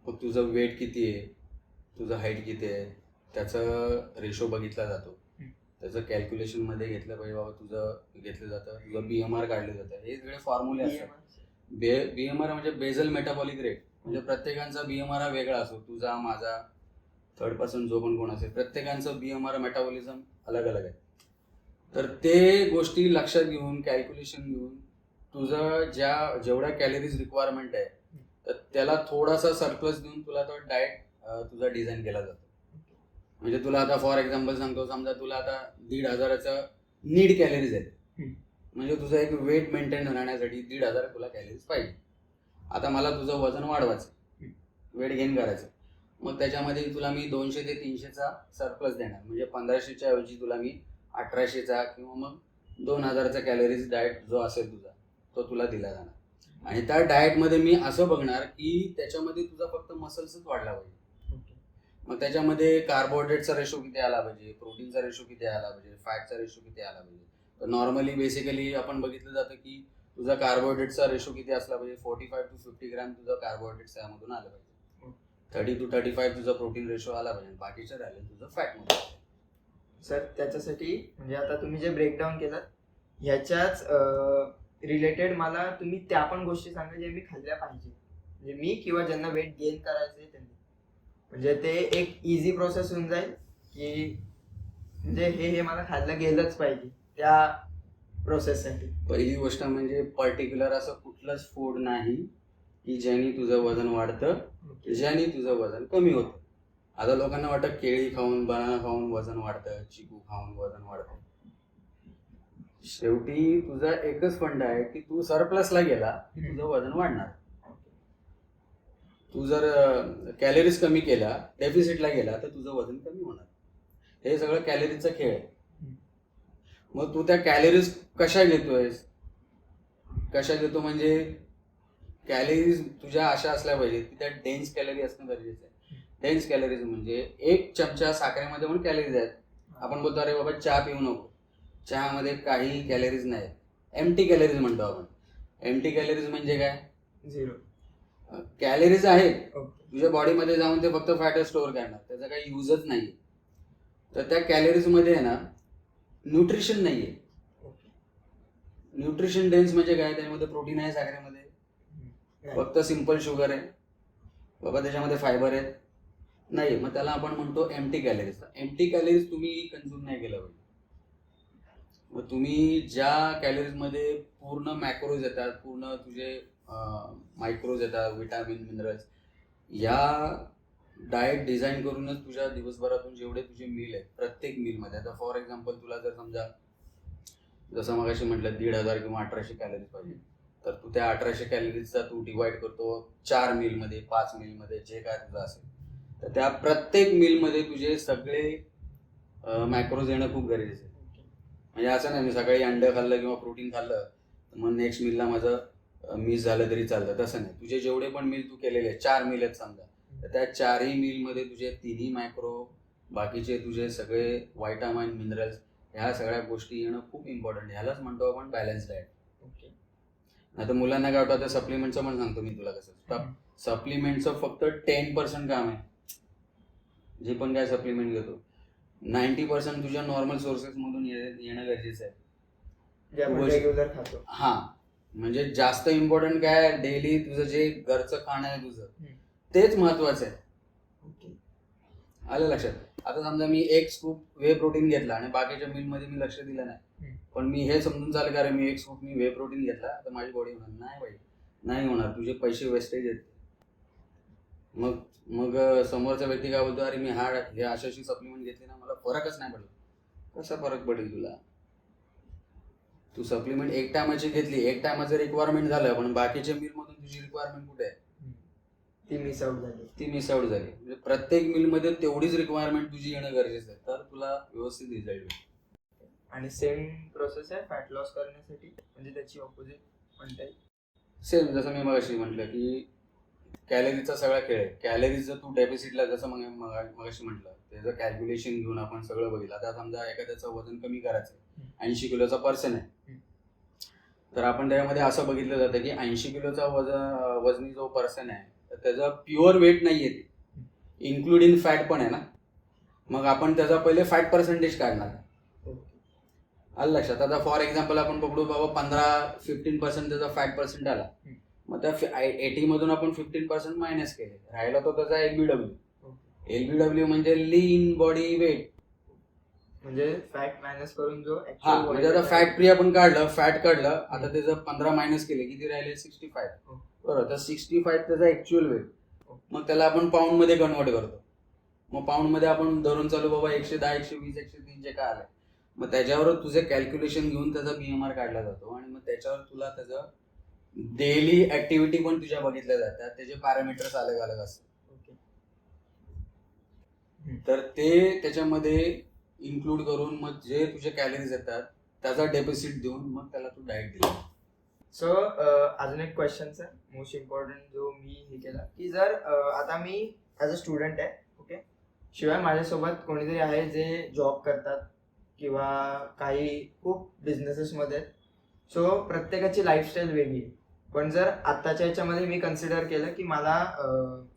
मग तुझं वेट किती आहे, तुझं हाईट किती आहे, त्याचं रेशो बघितला जातो. त्याचं कॅल्क्युलेशनमध्ये घेतलं पाहिजे. बाबा तुझं घेतलं जातं, तुझं BMR काढलं जातं. हे सगळे फॉर्म्युले असतात. BMR म्हणजे बेझल मेटाबॉलिक रेट. म्हणजे प्रत्येकाचा BMR हा वेगळा असतो. तुझा, माझा, थर्ड पर्सन जो पण कोण असेल, प्रत्येकाचं BMR मेटाबॉलिझम अलग अलग आहे. तर ते गोष्टी लक्षात घेऊन, कॅल्क्युलेशन घेऊन, तुझं जेवढ्या कॅलरीज रिक्वायरमेंट आहे तर त्याला थोडासा सरप्लस देऊन तुला तो डाएट तुझा डिझाईन केला जातो. म्हणजे तुला आता फॉर एक्झाम्पल सांगतो, समजा तुला आता 1,500 नीड कॅलरीज आहेत. म्हणजे तुझं एक वेट मेंटेन राहण्यासाठी 1,500 तुला कॅलरीज पाहिजे. आता मला तुझं वजन वाढवायचं, वेट गेन करायचं, मग त्याच्यामध्ये तुला मी 200 ते 300चा सरप्लस देणार. म्हणजे 1500च्या ऐवजी तुला मी 1800चा किंवा मग 2000चा कॅलरीज डाएट जो असेल तुझा तो तुला दिला जाणार. आणि त्या डाएटमध्ये मी असं बघणार की त्याच्यामध्ये तुझा फक्त मसल्सच वाढला पाहिजे. मग त्याच्यामध्ये कार्बोहायड्रेटचा रेशो किती आला पाहिजे, प्रोटीनचा रेशो किती आला पाहिजे, फॅटचा रेशो किती आला पाहिजे. तर नॉर्मली बेसिकली आपण बघितलं जातं की तुझा कार्बोहायड्रेटचा रेशो किती असला पाहिजे, 45 to 50 ग्रॅम तुझं कार्बोहायड्रेट्स त्यामधून आलं पाहिजे. 30 to 35 तुझा प्रोटीन रेशो आला पाहिजे. बाकीचं राहिलं तुझं फॅटमध्ये. सर त्याच्यासाठी म्हणजे आता तुम्ही जे ब्रेकडाऊन केलं ह्याच्याच रिलेटेड मला तुम्ही त्या पण गोष्टी सांगा जे मी खाल्ल्या पाहिजे, म्हणजे मी किंवा ज्यांना वेट गेन करायचं आहे त्यांनी, म्हणजे ते एक इझी प्रोसेस होऊन जाईल की म्हणजे हे मला खायला गेलंच पाहिजे त्या प्रोसेससाठी. पहिली गोष्ट म्हणजे पर्टिक्युलर असं कुठलंच फूड नाही की ज्याने तुझं वजन वाढतं, ज्याने तुझं वजन कमी होतं. आता लोकांना वाटतं केळी खाऊन, बनाना खाऊन वजन वाढतं, चिकू खाऊन वजन वाढतं. शेवटी तुझा एकच फंड आहे की तू सरप्लसला गेला की तुझं वजन वाढणार. तू जर कॅलरीज कमी केल्या, डेफिसिटला गेला तर तुझं वजन कमी होणार. हे सगळं कॅलरीजचा खेळ आहे. मग तू त्या कॅलरीज कशा घेतोयस, कशा घेतो म्हणजे कॅलरीज तुझ्या अशा असल्या पाहिजेत की त्या डेन्स कॅलरी असणं गरजेचं आहे. डेन्स कॅलरीज म्हणजे 1 चमचा साखरेमध्ये पण कॅलरीज आहेत. आपण बोलतो अरे बाबा चहा पिऊ नको, चहामध्ये काही कॅलरीज नाही. एम्प्टी कॅलरीज म्हणतो आपण. एम्प्टी कॅलरीज म्हणजे काय? झिरो कॅलरीज आहेत तुझ्या बॉडीमध्ये जाऊन ते फक्त फॅट स्टोअर करणार, त्याचा काही युजच नाही. तर त्या कॅलरीजमध्ये आहे ना न्यूट्रिशन नाही आहे. न्यूट्रिशन डेन्स म्हणजे काय? त्यामध्ये प्रोटीन आहे साखरेमध्ये, फक्त सिंपल शुगर आहे बाबा, त्याच्यामध्ये फायबर आहे नाही. मग त्याला आपण म्हणतो एम्प्टी कॅलरीज. एम्प्टी कॅलरीज तुम्ही कन्झ्युम नाही केलं पाहिजे. मग तुम्ही ज्या कॅलरीजमध्ये पूर्ण मॅक्रोज येतात, पूर्ण तुझे मायक्रोज येतात, विटामिन, मिनरल्स, या डाएट डिझाईन करूनच तुझ्या दिवसभरातून जेवढे तुझे मील आहेत प्रत्येक मीलमध्ये. आता फॉर एक्झाम्पल तुला जर समजा जसं मगाशी म्हटलं 1,500 किंवा 1800 कॅलरीज पाहिजे, तर तू त्या 1800 कॅलरीजचा तू डिवाइड करतो 4 मीलमध्ये, 5 मीलमध्ये, जे काय तुझं असेल. तर त्या प्रत्येक मीलमध्ये तुझे सगळे मॅक्रोज येणं खूप गरजेचं आहे. म्हणजे असं नाही मी सकाळी अंडं खाल्लं किंवा प्रोटीन खाल्लं तर मग नेक्स्ट मीलला माझं मिस झालं तरी चालतं, तसं नाही. तुझे जेवढे पण मील तू केलेले आहेत, 4 मील आहेत समजा, तर त्या 4ही मीलमध्ये तुझे 3ही मॅक्रो, बाकीचे तुझे सगळे व्हायटामिन, मिनरल्स ह्या सगळ्या गोष्टी येणं खूप इम्पॉर्टंट आहे. ह्यालाच म्हणतो आपण बॅलन्स डाएट. ओके. नाही तर मुलांना काय वाटतं, आता सप्लिमेंटचं पण सांगतो मी तुला कसं. सप्लिमेंटचं फक्त 10% काम आहे. जे पण काय सप्लिमेंट घेतो 90% तुझ्या नॉर्मल सोर्सेस मधून येणं गरजेचं आहे. जे आपण रेग्युलर खातो. हा, म्हणजे जास्त इम्पॉर्टंट काय, डेली तुझं जे घरचं खाणं आहे तुझं तेच महत्वाचं आहे. आलं लक्षात. आता समजा मी एक स्कूप वे प्रोटीन घेतला आणि बाकीच्या मील मध्ये मी लक्ष दिलं नाही, पण मी हे समजून चालेल का रे मी एक स्कूप मी वे प्रोटीन घेतला तर माझी बॉडी होणार नाही. पाहिजे नाही होणार, तुझे पैसे वेस्टेज आहेत. मग मग समोरचा व्यक्ती काय बोलतो, अरे मी हे अशी सप्लिमेंट घेतली ना, मला फरकच नाही पडला. कसा फरक पडेल तुला? तू सप्लिमेंट एक टायमाची घेतली, एक टायमाचं रिक्वायरमेंट झालं, पण बाकीच्या मील मधून तुझी रिक्वायरमेंट कुठे आहे? ती मिस आउट झाली. म्हणजे प्रत्येक मिल मध्ये तेवढीच रिक्वायरमेंट तुझी येणं गरजेचं आहे, तर तुला व्यवस्थित रिझल्ट येईल. आणि सेम प्रोसेस आहे फॅट लॉस करण्यासाठी, म्हणजे त्याची ऑपोजिट म्हणता येईल. सेम जसं मी मगाशी म्हटलं की कॅलरीचा सगळा खेळ आहे. कॅलरीज जर तू डेफिसिटला, जसं मगाशी म्हटलं, त्याचं कॅल्क्युलेशन घेऊन आपण सगळं बघितलं. आता समजा एखाद्याचं वजन कमी करायचं आहे, 80 किलोचा पर्सन आहे, तर आपण त्याच्यामध्ये असं बघितलं जातं की 80 किलोचा वजनी जो पर्सन आहे तर त्याचा प्युअर वेट नाहीये ते, इन्क्लुडिंग फॅट पण आहे ना. मग आपण त्याचा पहिले फॅट पर्सेंटेज काढणार. आलं लक्षात. आता फॉर एक्झाम्पल आपण पकडू बाबा 15-15% त्याचा फॅट पर्सेंट आला, मग त्या 80 मधून आपण 15% मायनस केले, राहिला तो त्याचा एलबीडब्ल्यू म्हणजे लीन बॉडी वेट, म्हणजे फॅट मायनस करून जो म्हणजे आता फॅट फ्री आपण फॅट काढलं, आता त्याचं 15 मायनस केले, किती राहिले? 65. बरोबर. तर 65 त्याचा ऍक्च्युअल वेट. मग त्याला आपण पाऊंड मध्ये कन्वर्ट करतो. मग पाऊंड मध्ये आपण धरून चालू बाबा 110, 120, 103 जे काय आलंय, मग त्याच्यावर तुझे कॅल्क्युलेशन घेऊन त्याचा बीएमआर काढला जातो आणि मग त्याच्यावर तुला त्याचं डेली ऍक्टिव्हिटी पण तुझ्या बघितल्या जातात, त्याचे पॅरामीटर्स अलग अलग असतात. तर ते त्याच्यामध्ये इन्क्लूड करून मग जे तुझे कॅलरीज येतात त्याचा डेफिसिट देऊन मग त्याला तू डाएट दिला. सो अजून एक क्वेश्चनचा मोस्ट इम्पॉर्टंट जो मी हे केला की जर आता मी ॲज अ स्टुडंट आहे, ओके, शिवाय माझ्यासोबत कोणीतरी आहे जे जॉब करतात किंवा काही खूप बिझनेसेसमध्ये आहेत. सो प्रत्येकाची लाईफस्टाईल वेगळी आहे. पण जर आत्ताच्या याच्यामध्ये मी कन्सिडर केलं की मला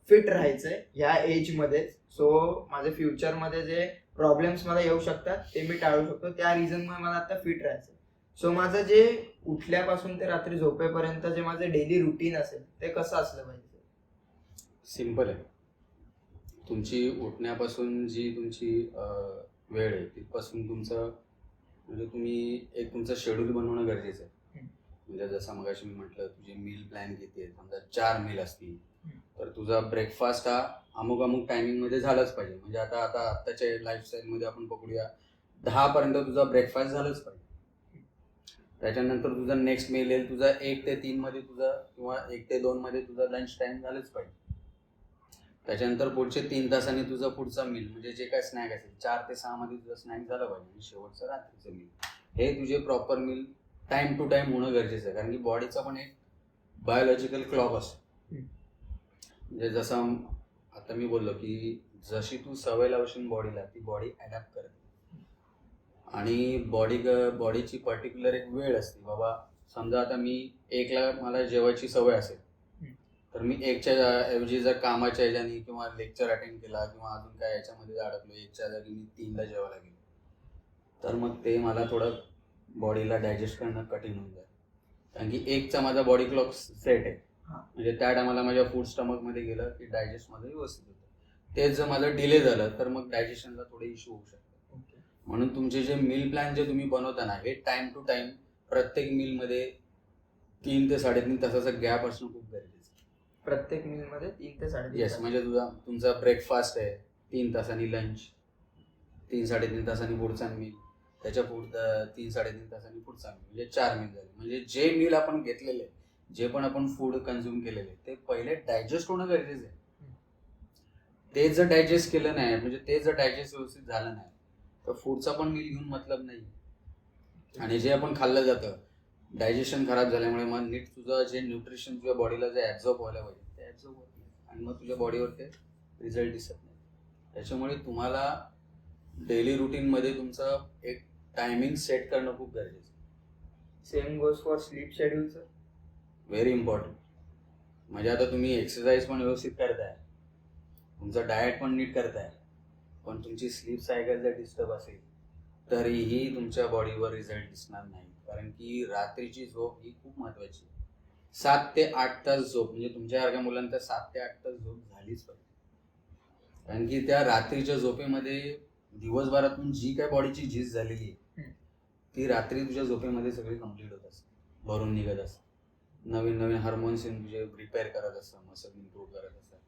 फिट राहायचंय ह्या एजमध्ये, सो माझ्या फ्युचरमध्ये जे प्रॉब्लेम्स मला येऊ शकतात ते मी टाळू शकतो, त्या रिझनमुळे मला आता फिट राहायचं. सो माझं जे उठल्यापासून ते रात्री झोपेपर्यंत जे माझं डेली रुटीन असेल ते कसं असलं पाहिजे? सिम्पल आहे. तुमची उठण्यापासून जी तुमची वेळ आहे तिथपासून तुमचं म्हणजे तुम्ही एक तुमचं शेड्यूल बनवणं गरजेचं आहे. म्हणजे जसं मगाशी मी म्हटलं, तुझे मील प्लॅन किती आहे, समजा 4 मील असतील तर तुझा ब्रेकफास्ट हा अमुक अमुक टायमिंग मध्ये झालाच पाहिजे. म्हणजे आताच्या लाईफस्टाईलमध्ये आपण पकडूया 10 पर्यंत तुझा ब्रेकफास्ट झालाच पाहिजे. त्याच्यानंतर तुझा नेक्स्ट मील येईल तुझा 1 ते 3 मध्ये तुझा, किंवा 1 ते 2 मध्ये तुझा लंच टाइम झालंच पाहिजे. त्याच्यानंतर पुढचे 3 तासांनी तुझा पुढचा मील म्हणजे जे काय स्नॅक असेल 4 ते 6 मध्ये तुझा स्नॅक झाला पाहिजे, आणि शेवटचं रात्रीचं मील. हे तुझे proper meal time to time होणं गरजेचं आहे, कारण की बॉडीचा पण एक बायोलॉजिकल क्लॉक असतो. म्हणजे जसं आता मी बोललो की जशी तू सवय लावशील बॉडीला, ती बॉडी अडॅप्ट करते. आणि बॉडीची पर्टिक्युलर एक वेळ असते. बाबा समजा आता मी 1ला मला जेवायची सवय असेल, तर मी 1च्या ऐवजी जर कामाच्या ह्याच्याने किंवा लेक्चर अटेंड केला किंवा अजून काय याच्यामध्ये अडकलो, 1च्या जागी मी 3ला जेवायला गेलो, तर मग ते मला थोडं बॉडीला डायजेस्ट करणं कठीण होऊन जाईल. कारण की 1चा माझा बॉडी क्लॉक सेट आहे, म्हणजे त्या टायमाला माझ्या फूड स्टमक मध्ये गेलं की डायजेस्ट मध्ये व्यवस्थित होतं. तेच जर माझं डिले झालं तर मग डायजेशनला थोडे इश्यू होऊ शकतात. म्हणून तुमचे जे मील प्लॅन जे तुम्ही बनवता ना, हे टाइम टू टाइम प्रत्येक मील मध्ये 3 ते 3.5 तासाचा गॅप असणं खूप गरजेचं आहे. प्रत्येक मील मध्ये 3 ते 3.5 येस. म्हणजे तुमचा ब्रेकफास्ट आहे, 3 तासांनी लंच, 3-3.5 तासांनी पुढचा मील, त्याच्या पुढचा 3-3.5 तासांनी पुढचा मील, म्हणजे 4 मील झाले. म्हणजे जे मील आपण घेतलेले, जे पण आपण फूड कन्झ्युम केलेले, ते पहिले डायजेस्ट होणं गरजेचं आहे. ते जर डायजेस्ट केलं नाही, म्हणजे ते जर डायजेस्ट व्यवस्थित झालं नाही, तर फूडचा पण मील घेऊन मतलब नाही. आणि जे आपण खाल्लं जातं, डायजेशन खराब झाल्यामुळे मग नीट तुझं जे न्यूट्रिशन तुझ्या बॉडीला जे ऍब्झॉर्ब व्हायला पाहिजे ते ऍब्झॉर्ब होत नाही, आणि मग तुझ्या बॉडीवर ते रिझल्ट दिसत नाही. त्याच्यामुळे तुम्हाला डेली रुटीनमध्ये तुमचं एक टायमिंग सेट करणं खूप गरजेचं आहे. Same goes for sleep schedule sir. Very important. म्हणजे आता तुम्ही एक्सरसाइज पण व्यवस्थित करताय, तुमचं डाएट पण नीट करताय, पण तुमची स्लीप सायकल जर डिस्टर्ब असेल तरीही तुमच्या बॉडीवर रिझल्ट दिसणार नाही. कारण की रात्रीची झोप ही खूप महत्वाची आहे. 7 ते 8 तास झोप, म्हणजे तुमच्यासारख्या मुलांना 7 ते 8 तास झोप झालीच पाहिजे. कारण की त्या रात्रीच्या झोपेमध्ये दिवसभरातून जी काय बॉडीची झीज झालेली आहे ती रात्री तुझ्या झोपेमध्ये सगळी कंप्लीट होत असते, भरून निघत असते. नवीन नवीन हार्मोन्स तुझे रिपेअर करत असतात, मसल इम्प्रूव्ह करत असतात.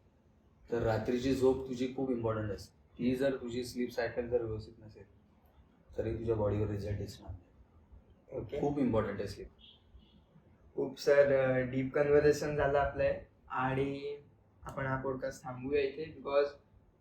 तर रात्रीची झोप तुझी खूप इम्पॉर्टंट असते. ती जर तुझी स्लीप सायकल जर व्यवस्थित नसेल तरी तुझ्या बॉडीवर रिझल्ट दिसणार नाही. ओके. खूप इम्पॉर्टंट आहे स्लीप. खूप सर डीप कन्व्हर्सेशन झालं आपलं आणि आपण हा पॉडकास्ट थांबूया इथे बिकॉज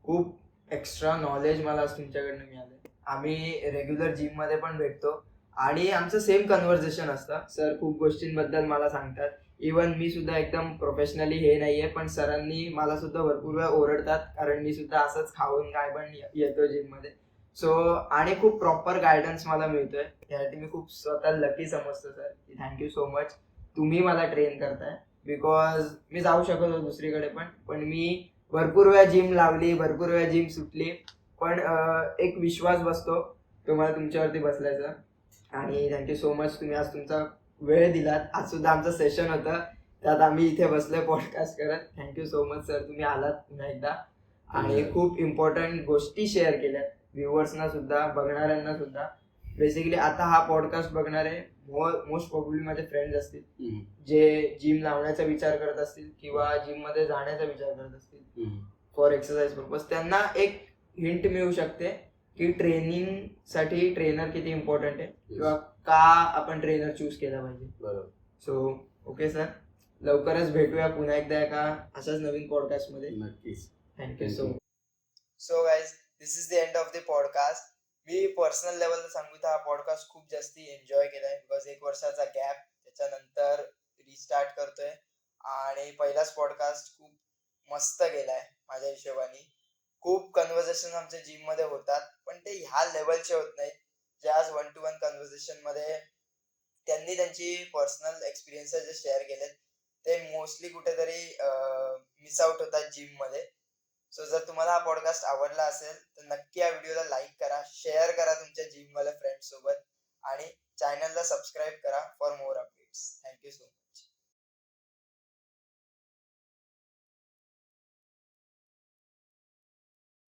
खूप एक्स्ट्रा नॉलेज मला आज तुमच्याकडनं मिळालं. आम्ही रेग्युलर जिममध्ये पण भेटतो आणि आमचं सेम कन्व्हर्सेशन असतं. सर खूप गोष्टींबद्दल मला सांगतात. इवन मी सुद्धा एकदम प्रोफेशनली हे नाहीये, पण सरांनी मला सुद्धा भरपूर वेळा ओरडतात कारण मी सुद्धा असंच खाऊन काय पण येतो जिममध्ये. सो आणि खूप प्रॉपर गायडन्स मला मिळतोय, त्यासाठी मी खूप स्वतः लकी समजतो सर. Thank you so much. तुम्ही मला ट्रेन करताय बिकॉज मी जाऊ शकत होतो दुसरीकडे पण मी भरपूर वेळा जिम लावली, भरपूर वेळा जिम सुटली, पण एक विश्वास बसतो तुम्हाला तुमच्यावरती बसलायचा. आणि थँक्यू सो मच, तुम्ही आज तुमचा वेळ दिलात. आज सुद्धा आमचं सेशन होतं, त्यात आम्ही इथे बसलोय पॉडकास्ट करत. थँक्यू सो मच सर, तुम्ही आलात पुन्हा एकदा आणि खूप इम्पॉर्टंट गोष्टी शेअर केल्या व्ह्युअर्सना सुद्धा, बघणाऱ्यांना सुद्धा. बेसिकली आता हा पॉडकास्ट बघणारे मोस्ट प्रोबेबली माझे फ्रेंड्स असतील जे जिम लावण्याचा विचार करत असतील किंवा जिम मध्ये जाण्याचा विचार करत असतील फॉर एक्सरसाइज पर्पज. त्यांना एक हिंट मिळू शकते की ट्रेनिंग साठी ट्रेनर किती इम्पॉर्टंट आहे किंवा का आपण ट्रेनर चूज केला पाहिजे. बरोबर. सो ओके सर, लवकरच भेटूया पुन्हा एकदा एका अशाच नवीन पॉडकास्ट मध्ये. नक्कीच. Thank you so much. So guys, this is the end of the podcast. Me personal लेवलला सांगू तर हा पॉडकास्ट खूप जास्ती एन्जॉय केलाय बिकॉज 1 वर्षाचा गॅप, त्याच्यानंतर रिस्टार्ट करतोय आणि पहिलाच पॉडकास्ट खूप मस्त गेलाय माझ्या हिशोबाने. खूप कन्व्हर्सेशन आमच्या जिम मध्ये होतात, पण ते ह्या लेवलचे होत नाहीत जे आज 1 to 1 कन्व्हर्सेशन मध्ये त्यांनी त्यांची पर्सनल एक्सपिरियन्सेस जे शेअर केलेत ते मोस्टली कुठेतरी मिस आउट होतात जिम मध्ये. सो जर तुम्हाला हा पॉडकास्ट आवडला असेल तर नक्की या व्हिडिओला लाईक करा, शेअर करा तुमच्या जिमवाल्या फ्रेंड्स सोबत आणि चॅनलला सबस्क्राईब करा फॉर मोर